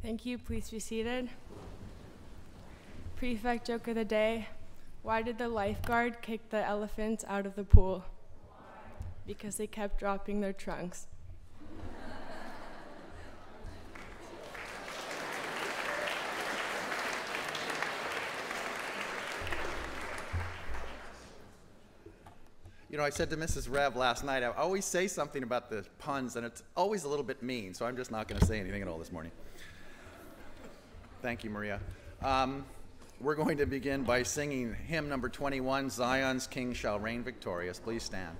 Thank you. Please be seated. Prefect joke of the day. Why did the lifeguard kick the elephants out of the pool? Because they kept dropping their trunks. You know, I said to Mrs. Rev last night, I always say something about the puns, and it's always a little bit mean, so I'm just not going to say anything at all this morning. Thank you, Maria. We're going to begin by singing hymn number 21, Zion's King Shall Reign Victorious. Please stand.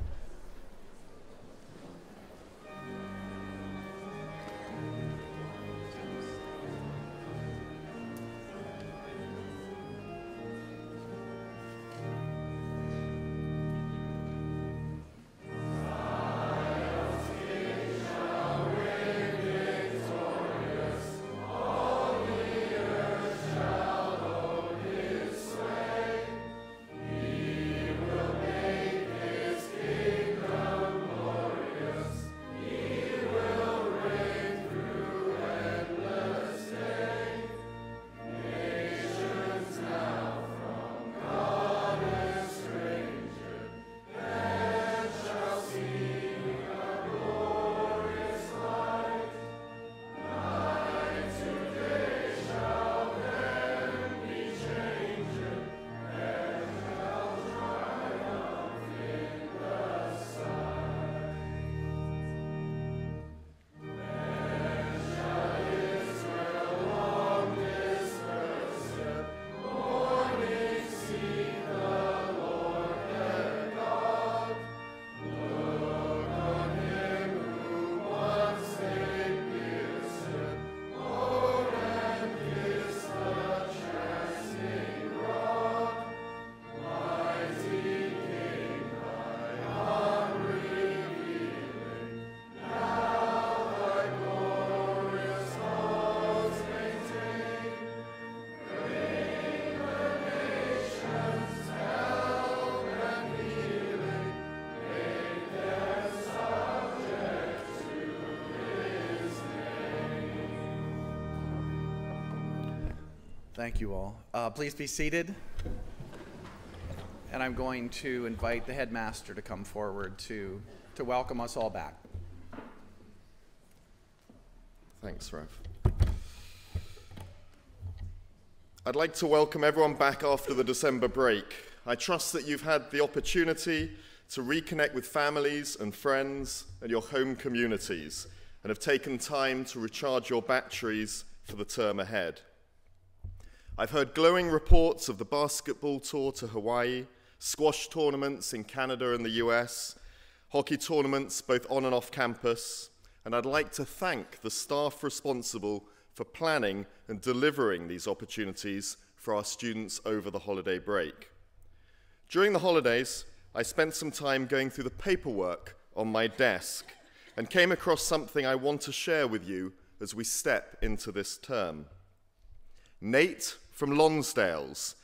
Thank you all. Please be seated. And I'm going to invite the headmaster to come forward to welcome us all back. Thanks, Rev. I'd like to welcome everyone back after the December break. I trust that you've had the opportunity to reconnect with families and friends and your home communities and have taken time to recharge your batteries for the term ahead. I've heard glowing reports of the basketball tour to Hawaii, squash tournaments in Canada and the US, hockey tournaments both on and off campus, and I'd like to thank the staff responsible for planning and delivering these opportunities for our students over the holiday break. During the holidays, I spent some time going through the paperwork on my desk and came across something I want to share with you as we step into this term. Nate from Lonsdale's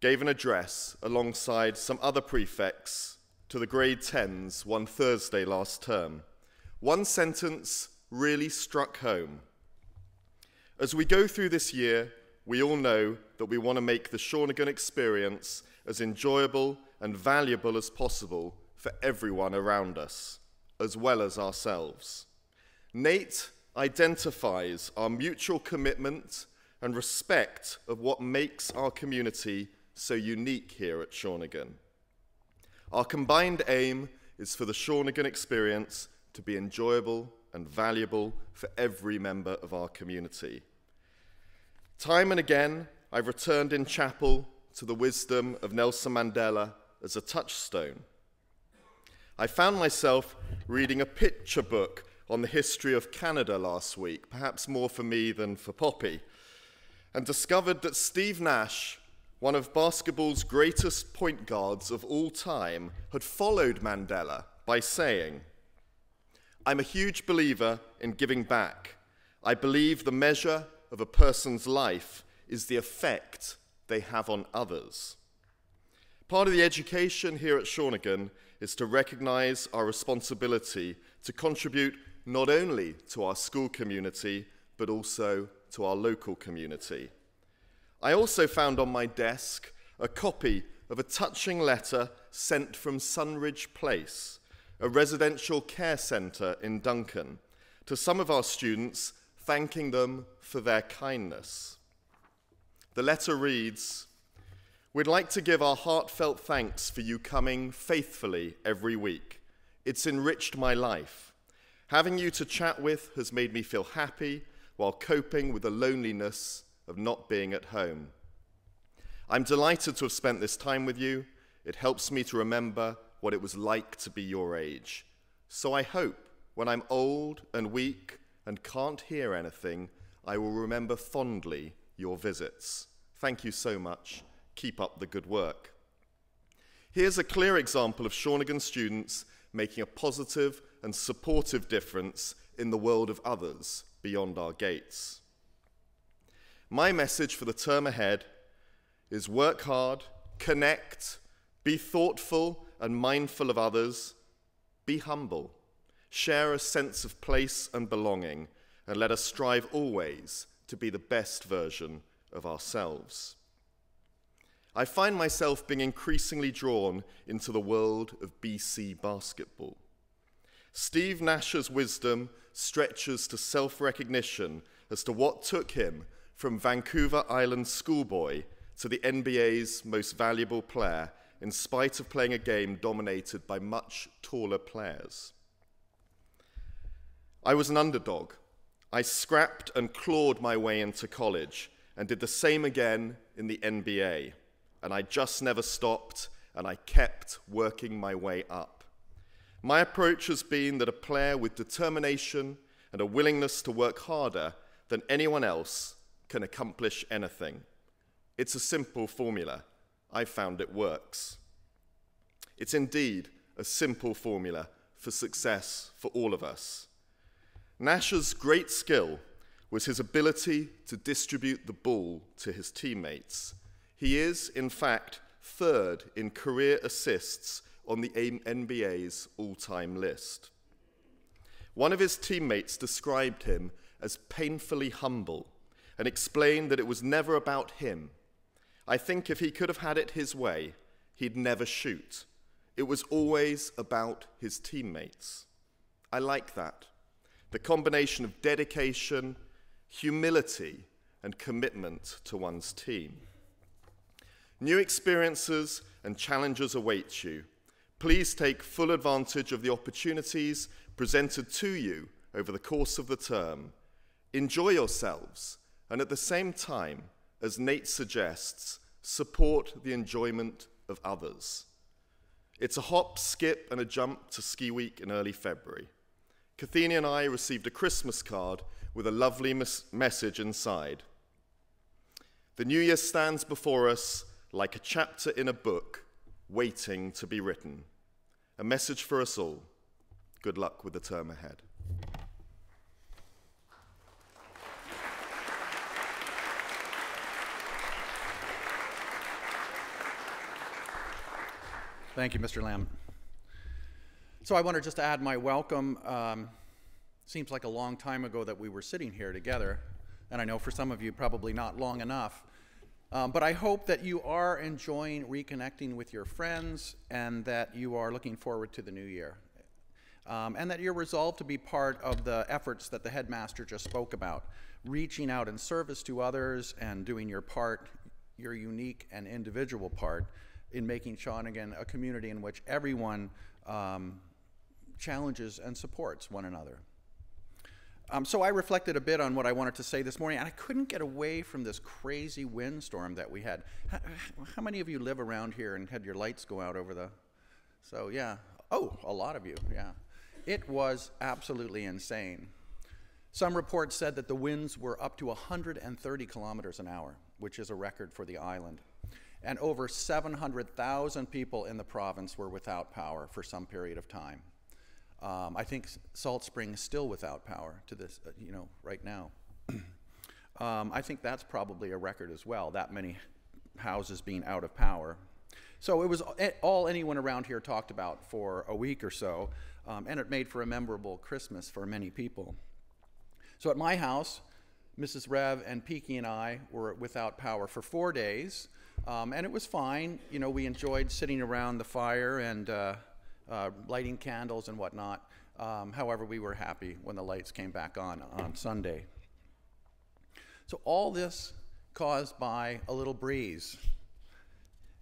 gave an address alongside some other prefects to the grade 10s one Thursday last term. One sentence really struck home. As we go through this year, we all know that we want to make the Shawnigan experience as enjoyable and valuable as possible for everyone around us, as well as ourselves. Nate identifies our mutual commitment and respect of what makes our community so unique here at Shawnigan. Our combined aim is for the Shawnigan experience to be enjoyable and valuable for every member of our community. Time and again, I've returned in chapel to the wisdom of Nelson Mandela as a touchstone. I found myself reading a picture book on the history of Canada last week, perhaps more for me than for Poppy, and discovered that Steve Nash, one of basketball's greatest point guards of all time, had followed Mandela by saying, "I'm a huge believer in giving back. I believe the measure of a person's life is the effect they have on others." Part of the education here at Shawnigan is to recognize our responsibility to contribute not only to our school community, but also to our local community. I also found on my desk a copy of a touching letter sent from Sunridge Place, a residential care centre in Duncan, to some of our students, thanking them for their kindness. The letter reads, "We'd like to give our heartfelt thanks for you coming faithfully every week. It's enriched my life. Having you to chat with has made me feel happy while coping with the loneliness of not being at home. I'm delighted to have spent this time with you. It helps me to remember what it was like to be your age. So I hope when I'm old and weak and can't hear anything, I will remember fondly your visits. Thank you so much. Keep up the good work." Here's a clear example of Shawnigan students making a positive and supportive difference in the world of others beyond our gates. My message for the term ahead is work hard, connect, be thoughtful and mindful of others, be humble, share a sense of place and belonging, and let us strive always to be the best version of ourselves. I find myself being increasingly drawn into the world of BC basketball. Steve Nash's wisdom stretches to self-recognition as to what took him from Vancouver Island schoolboy to the NBA's most valuable player, in spite of playing a game dominated by much taller players. I was an underdog. I scrapped and clawed my way into college and did the same again in the NBA. And I just never stopped, and I kept working my way up. My approach has been that a player with determination and a willingness to work harder than anyone else can accomplish anything. It's a simple formula. I found it works. It's indeed a simple formula for success for all of us. Nash's great skill was his ability to distribute the ball to his teammates. He is, in fact, third in career assists on the NBA's all-time list. One of his teammates described him as painfully humble and explained that it was never about him. I think if he could have had it his way, he'd never shoot. It was always about his teammates. I like that. The combination of dedication, humility, and commitment to one's team. New experiences and challenges await you. Please take full advantage of the opportunities presented to you over the course of the term. Enjoy yourselves, and at the same time, as Nate suggests, support the enjoyment of others. It's a hop, skip, and a jump to Ski Week in early February. Kathleen and I received a Christmas card with a lovely message inside. The new year stands before us like a chapter in a book waiting to be written. A message for us all. Good luck with the term ahead. Thank you, Mr. Lamb. So I wanted just to add my welcome. Seems like a long time ago that we were sitting here together, and I know for some of you probably not long enough. But I hope that you are enjoying reconnecting with your friends and that you are looking forward to the new year. And that you're resolved to be part of the efforts that the headmaster just spoke about, reaching out in service to others and doing your part, your unique and individual part, in making Shawnigan a community in which everyone challenges and supports one another. So I reflected a bit on what I wanted to say this morning, and I couldn't get away from this crazy windstorm that we had. How many of you live around here and had your lights go out over the... So yeah, oh, a lot of you, yeah. It was absolutely insane. Some reports said that the winds were up to 130 kilometers an hour, which is a record for the island. And over 700,000 people in the province were without power for some period of time. I think Salt Spring is still without power to this, right now. I think that's probably a record as well, that many houses being out of power. So it was all anyone around here talked about for a week or so, and it made for a memorable Christmas for many people. So at my house, Mrs. Rev and Peaky and I were without power for 4 days, and it was fine. You know, we enjoyed sitting around the fire and lighting candles and whatnot. However, we were happy when the lights came back on Sunday. So all this caused by a little breeze.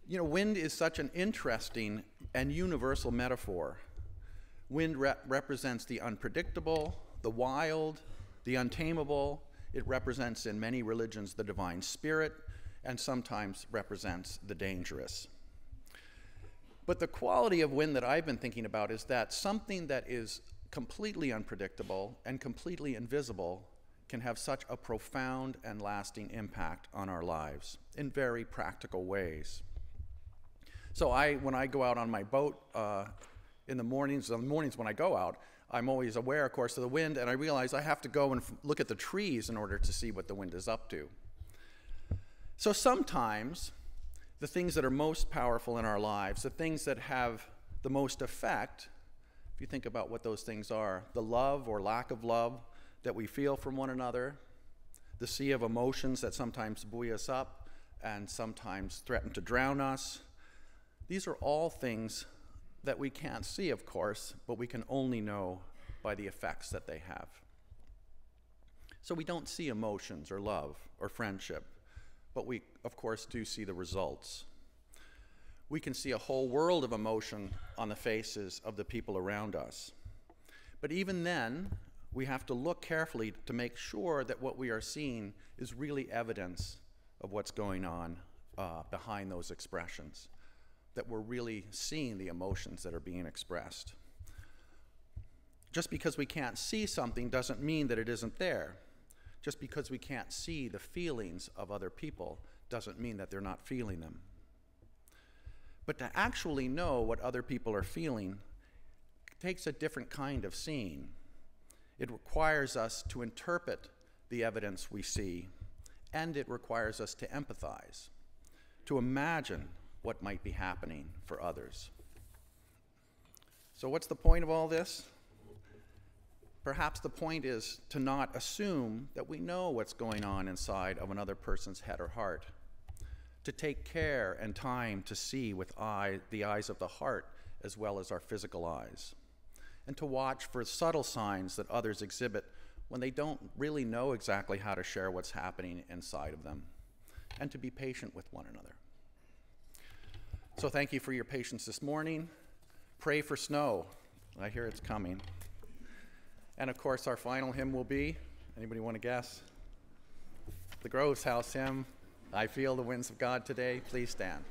You know, wind is such an interesting and universal metaphor. Wind represents the unpredictable, the wild, the untamable. It represents in many religions the divine spirit, and sometimes represents the dangerous. But the quality of wind that I've been thinking about is that something that is completely unpredictable and completely invisible can have such a profound and lasting impact on our lives in very practical ways. So when I go out on my boat in the mornings when I go out, I'm always aware, of course, of the wind, and I realize I have to go and look at the trees in order to see what the wind is up to. So sometimes the things that are most powerful in our lives, the things that have the most effect, if you think about what those things are, the love or lack of love that we feel from one another, the sea of emotions that sometimes buoy us up and sometimes threaten to drown us, these are all things that we can't see, of course, but we can only know by the effects that they have. So we don't see emotions or love or friendship, but we, of course, do see the results. We can see a whole world of emotion on the faces of the people around us. But even then, we have to look carefully to make sure that what we are seeing is really evidence of what's going on behind those expressions, that we're really seeing the emotions that are being expressed. Just because we can't see something doesn't mean that it isn't there. Just because we can't see the feelings of other people doesn't mean that they're not feeling them. But to actually know what other people are feeling takes a different kind of seeing. It requires us to interpret the evidence we see, and it requires us to empathize, to imagine what might be happening for others. So what's the point of all this? Perhaps the point is to not assume that we know what's going on inside of another person's head or heart, to take care and time to see with the eyes of the heart as well as our physical eyes, and to watch for subtle signs that others exhibit when they don't really know exactly how to share what's happening inside of them, and to be patient with one another. So thank you for your patience this morning. Pray for snow. I hear it's coming. And of course, our final hymn will be, anybody want to guess? The Groves House hymn, I Feel the Winds of God Today. Please stand.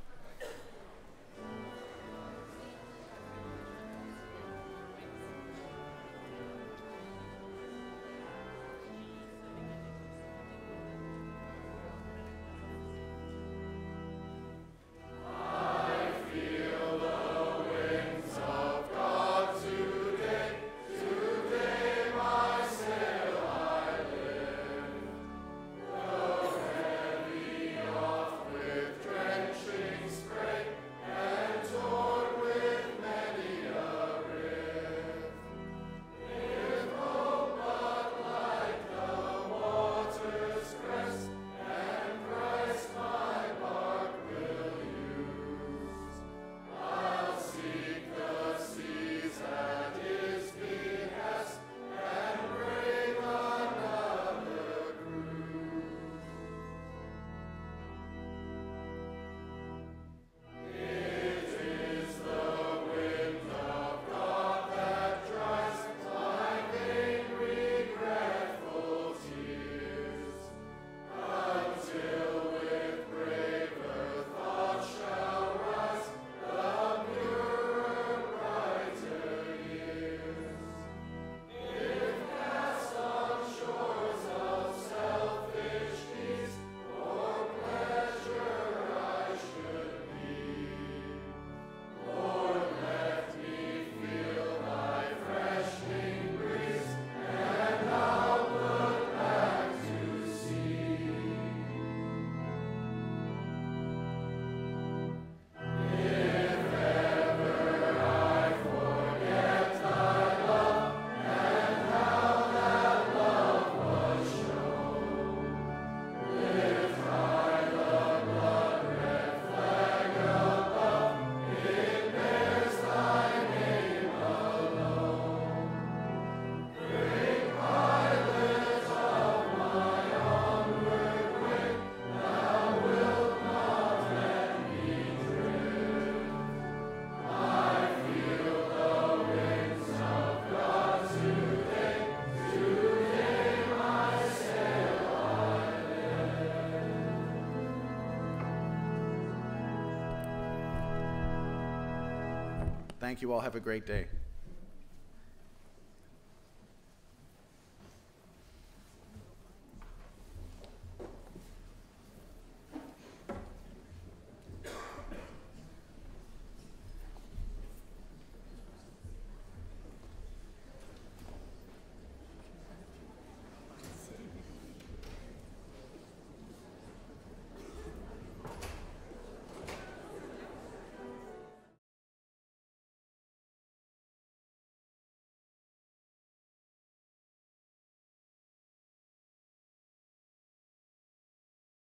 Thank you all. Have a great day.